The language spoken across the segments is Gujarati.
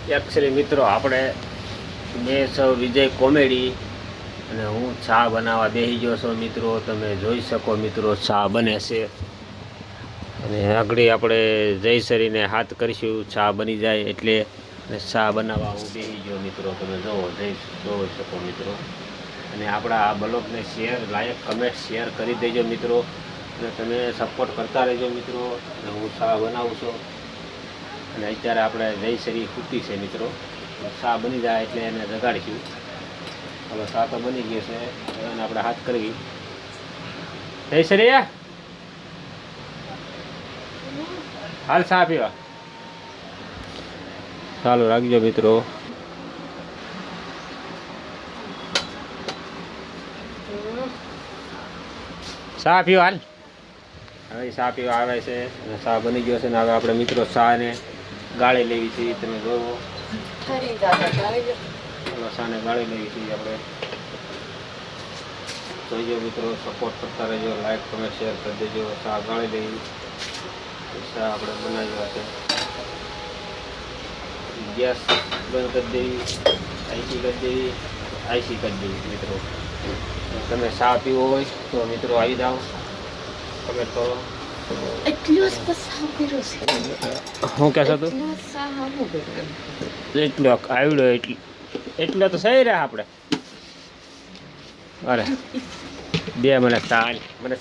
એકચ્યુઅલી મિત્રો આપણે મેં સૌ વિજય કોમેડી અને હું ચા બનાવવા બેસી ગયો છો મિત્રો. તમે જોઈ શકો મિત્રો ચા બને છે અને આગળ આપણે જયસરીને હાથ કરીશું ચા બની જાય એટલે. અને ચા બનાવવા હું બેસી ગયો મિત્રો. તમે જોઈ શકો મિત્રો. અને આપણા આ બ્લોગને શેર લાઈક કમેન્ટ શેર કરી દેજો મિત્રો. અને તમે સપોર્ટ કરતા રહેજો મિત્રો. અને હું ચા બનાવું છું અને અત્યારે આપણે જયસરી ખૂટી છે મિત્રો. ચા બની જાય એટલે એને જગાડીશું. હવે ચા તો બની ગઈ છે, એને આપણે હાથ કરવી. જયસરી હાલ ચા પીવા ચાલુ રાખજો મિત્રો. ચા પીવા હાલ. હવે ચા પીવા આવે છે અને ચા બની ગયો છે ને હવે આપણે મિત્રો ચાને ગાળી લેવી છે. તમે જોવો ચાને ગાળી લેવી છે આપણે. જોઈજો મિત્રો, સપોર્ટ કરતા રહેજો, લાઈક કમેન્ટ શેર કરી દેજો. ચા ગાળી લેવી, ચા આપણે બનાવ્યા છે. ગેસ બંધ કરી દેવી, આઈસી કરી દેવી, આઈસી કરી દેવી મિત્રો. તમે ચા પીવો હોય તો મિત્રો આવી જાઓ, કમેન્ટ કરો. શું કહેશો તું? એટલો આવડ્યો એટલો તો સહી રહ્યા આપણે. અરે બે મને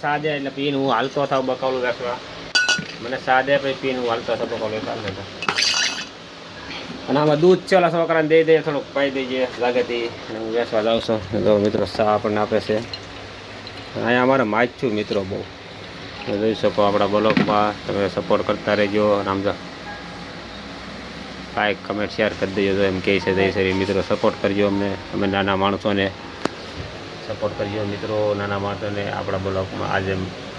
ચા દે એટલે પીને હું હાલતો થાવ બકાલું વેચવા. મને ચા દે પછી પીને હું હાલતો થાવ બકાલું ચાલે. અને આમાં દૂધ છે ઓલા છોકરાને દઈ દે, થોડુંક પાઈ દઈએ લાગેથી અને હું વેચવા જાઉં છું. તો મિત્રો ચા આપણને આપે છે. અહીંયા અમારે માછું મિત્રો બહુ જોઈ શકો આપણા બ્લોગમાં. તમે સપોર્ટ કરતા રહેજો. રામજા લાઈક કમેન્ટ શેર કરી દેજો. તો એમ કહે છે જયસરી મિત્રો સપોર્ટ કરજો અમને. અમે નાના માણસોને સપોર્ટ કરજો મિત્રો. નાના માણસોને આપણા બ્લોગમાં આજે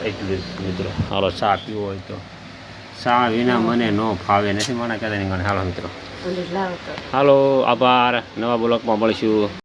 એટલું જ મિત્રો. હાલો ચા પીવો હોય તો. ચા વિના મને ન ફાવે નથી માણા કહેતા નહીં. હાલો મિત્રો, હાલો આભાર. નવા બ્લોગમાં મળીશું.